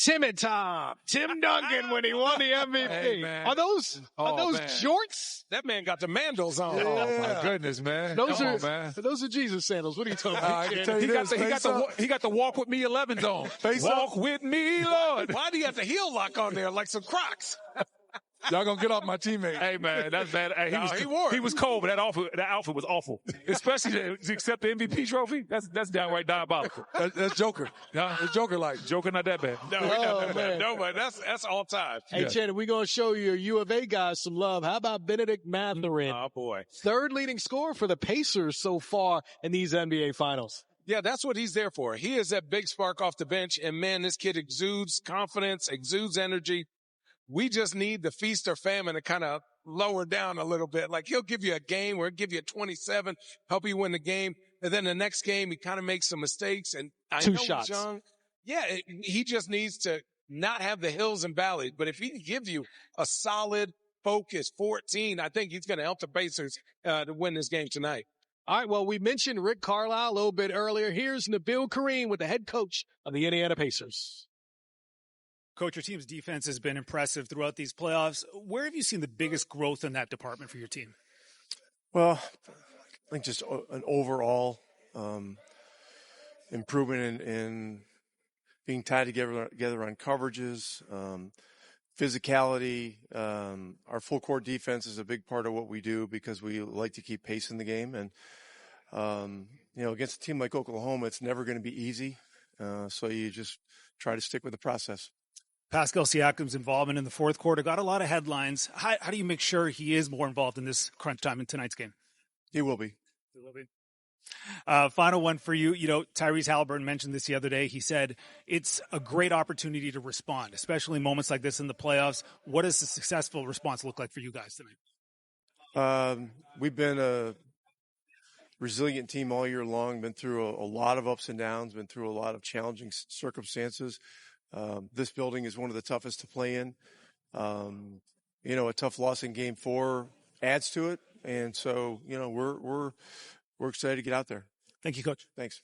Tim Duncan when he won the MVP. Hey, man. Are those jorts? That man got the mandals on. Yeah. Oh, my goodness, man. Those are Jesus sandals. What are you talking about? I can tell you He got the walk with me 11s on. Walk with me, Lord. Why do you have the heel lock on there like some Crocs? Y'all gonna get off my teammate. Hey, man, that's bad. Hey, he was cold, but that outfit was awful. Especially to accept the MVP trophy. That's downright diabolical. That's Joker. It's Joker-like. Joker not that bad. No, not that bad. No, but that's all time. Hey, Channing, we're going to show your U of A guys some love. How about Benedict Mathurin? Oh, boy. Third leading scorer for the Pacers so far in these NBA Finals. Yeah, that's what he's there for. He is that big spark off the bench, and, man, this kid exudes confidence, exudes energy. We just need the feast or famine to kind of lower down a little bit. Like, he'll give you a game or he'll give you a 27, help you win the game. And then the next game, he kind of makes some mistakes. And I know shots. He's young. Yeah, he just needs to not have the hills and valleys. But if he can give you a solid, focused 14, I think he's going to help the Pacers to win this game tonight. All right, well, we mentioned Rick Carlisle a little bit earlier. Here's Nabil Kareem with the head coach of the Indiana Pacers. Coach, your team's defense has been impressive throughout these playoffs. Where have you seen the biggest growth in that department for your team? Well, I think just an overall improvement in being tied together on coverages, physicality. Our full court defense is a big part of what we do because we like to keep pace in the game. And, against a team like Oklahoma, it's never going to be easy. So you just try to stick with the process. Pascal Siakam's involvement in the fourth quarter got a lot of headlines. How do you make sure he is more involved in this crunch time in tonight's game? He will be. Final one for you. Tyrese Haliburton mentioned this the other day. He said it's a great opportunity to respond, especially in moments like this in the playoffs. What does a successful response look like for you guys tonight? We've been a resilient team all year long, been through a lot of ups and downs, been through a lot of challenging circumstances. This building is one of the toughest to play in. A tough loss in Game 4 adds to it, and so we're excited to get out there. Thank you, Coach. Thanks.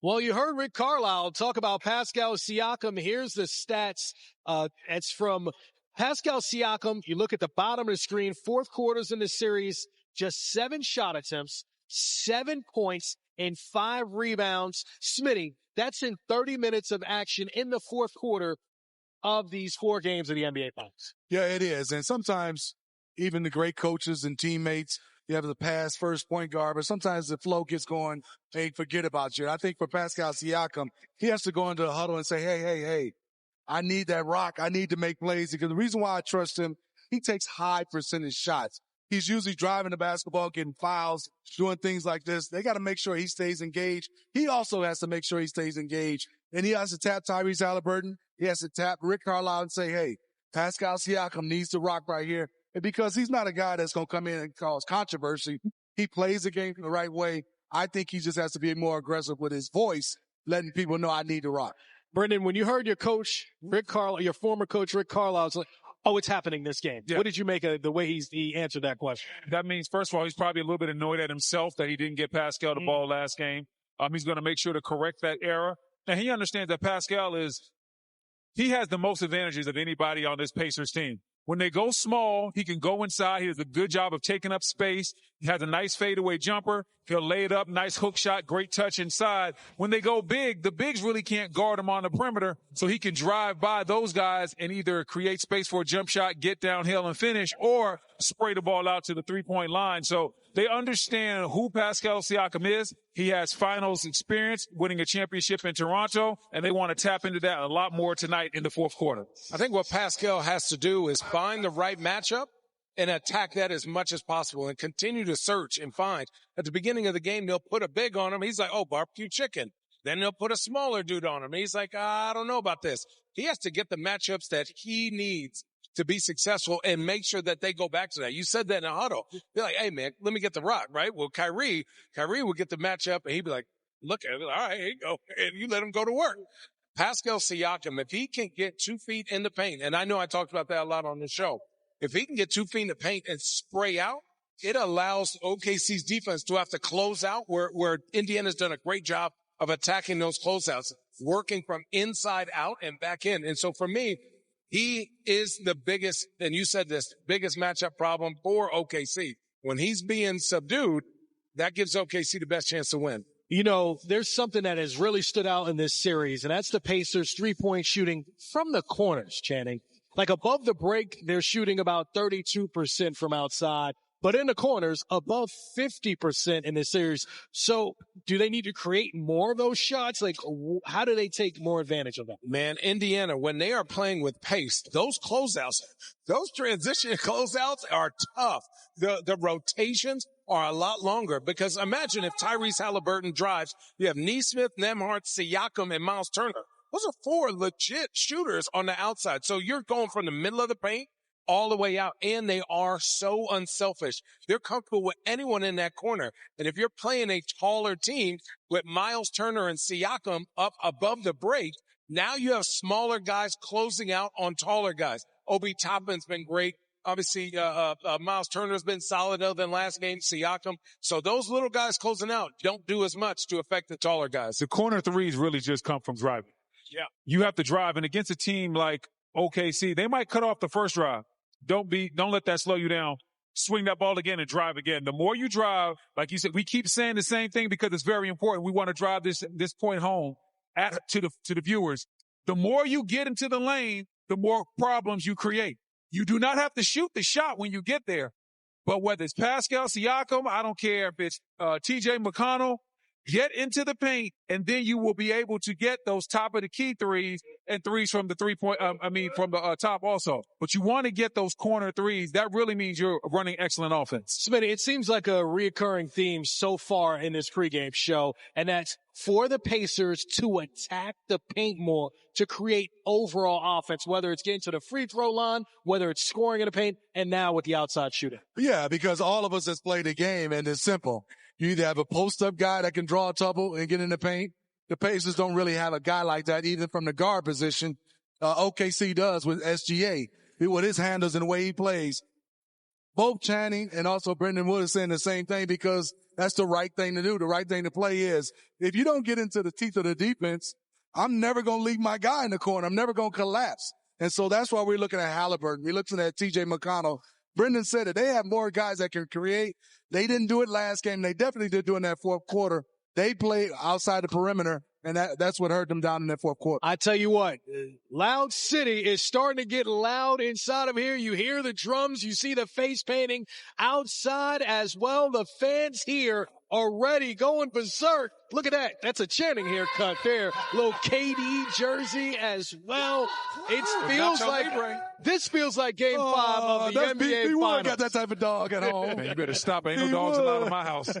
Well, you heard Rick Carlisle talk about Pascal Siakam. Here's the stats. It's from Pascal Siakam. You look at the bottom of the screen. Fourth quarters in the series, just 7 shot attempts, 7 points, and 5 rebounds. Smitty, that's in 30 minutes of action in the fourth quarter of these 4 games of the NBA Finals. Yeah, it is. And sometimes even the great coaches and teammates, you have the pass first point guard, but sometimes the flow gets going, they forget about you. I think for Pascal Siakam, he has to go into the huddle and say, hey, I need that rock. I need to make plays. Because the reason why I trust him, he takes high percentage shots. He's usually driving the basketball, getting fouls, doing things like this. They got to make sure he stays engaged. He also has to make sure he stays engaged. And he has to tap Tyrese Haliburton. He has to tap Rick Carlisle and say, hey, Pascal Siakam needs to rock right here. And because he's not a guy that's going to come in and cause controversy, he plays the game the right way. I think he just has to be more aggressive with his voice, letting people know I need to rock. Brendan, when you heard your coach, Rick Carlisle, your former coach, Rick Carlisle, was like, oh, it's happening this game. Yeah. What did you make of the way he answered that question? That means, first of all, he's probably a little bit annoyed at himself that he didn't get Pascal the ball last game. He's going to make sure to correct that error. And he understands that Pascal he has the most advantages of anybody on this Pacers team. When they go small, he can go inside. He does a good job of taking up space. He has a nice fadeaway jumper. He'll lay it up, nice hook shot, great touch inside. When they go big, the bigs really can't guard him on the perimeter, so he can drive by those guys and either create space for a jump shot, get downhill and finish, or spray the ball out to the three-point line. So they understand who Pascal Siakam is. He has finals experience, winning a championship in Toronto, and they want to tap into that a lot more tonight in the fourth quarter. I think what Pascal has to do is find the right matchup and attack that as much as possible and continue to search and find. At the beginning of the game, they'll put a big on him. He's like, oh, barbecue chicken. Then they'll put a smaller dude on him. He's like, I don't know about this. He has to get the matchups that he needs to be successful and make sure that they go back to that. You said that in a huddle. Be like, hey, man, let me get the rock, right? Well, Kyrie will get the matchup, and he'd be like, look at it. All right, here you go. And you let him go to work. Pascal Siakam, if he can get 2 feet in the paint, and I know I talked about that a lot on the show, if he can get 2 feet in the paint and spray out, it allows OKC's defense to have to close out where Indiana's done a great job of attacking those closeouts. working from inside out and back in. And so for me, he is the biggest, and you said this, biggest matchup problem for OKC. When he's being subdued, that gives OKC the best chance to win. You know, there's something that has really stood out in this series, and that's the Pacers' three-point shooting from the corners, Channing. Like above the break, they're shooting about 32% from outside, but in the corners, above 50% in this series. So do they need to create more of those shots? Like, how do they take more advantage of that? Man, Indiana, when they are playing with pace, those closeouts, those transition closeouts are tough. The rotations are a lot longer because imagine if Tyrese Haliburton drives, you have Nesmith, Nembhard, Siakam, and Myles Turner. Those are four legit shooters on the outside. So you're going from the middle of the paint all the way out, and they are so unselfish. They're comfortable with anyone in that corner. And if you're playing a taller team with Myles Turner and Siakam up above the break, now you have smaller guys closing out on taller guys. Obi Toppin's been great. Obviously, Myles Turner's been solid other than last game, Siakam. So those little guys closing out don't do as much to affect the taller guys. The corner threes really just come from driving. Yeah. You have to drive, and against a team like OKC, they might cut off the first drive. Don't let that slow you down. Swing that ball again and drive again. The more you drive, like you said, we keep saying the same thing because it's very important. We want to drive this point home to the viewers. The more you get into the lane, the more problems you create. You do not have to shoot the shot when you get there. But whether it's Pascal Siakam, I don't care if it's TJ McConnell, get into the paint, and then you will be able to get those top of the key threes and threes from the from the top also. But you want to get those corner threes. That really means you're running excellent offense. Smitty, it seems like a reoccurring theme so far in this pregame show, and that's for the Pacers to attack the paint more to create overall offense, whether it's getting to the free throw line, whether it's scoring in the paint, and now with the outside shooting. Yeah, because all of us has played the game, and it's simple. You either have a post-up guy that can draw trouble and get in the paint. The Pacers don't really have a guy like that, even from the guard position. OKC does with SGA, with his handles and the way he plays. Both Channing and also Brendan Wood are saying the same thing because that's the right thing to do. The right thing to play is if you don't get into the teeth of the defense, I'm never going to leave my guy in the corner. I'm never going to collapse. And so that's why we're looking at Haliburton. We're looking at TJ McConnell. Brendan said it. They have more guys that can create. They didn't do it last game. They definitely did do it in that fourth quarter. They played outside the perimeter, and that's what hurt them down in that fourth quarter. I tell you what, Loud City is starting to get loud inside of here. You hear the drums. You see the face painting outside as well. The fans here already going berserk. Look at that. That's a Channing haircut there. Little KD jersey as well. This feels like game 5 of the NBA Finals. Got that type of dog at home. Man, you better stop. Ain't no dogs allowed in my house.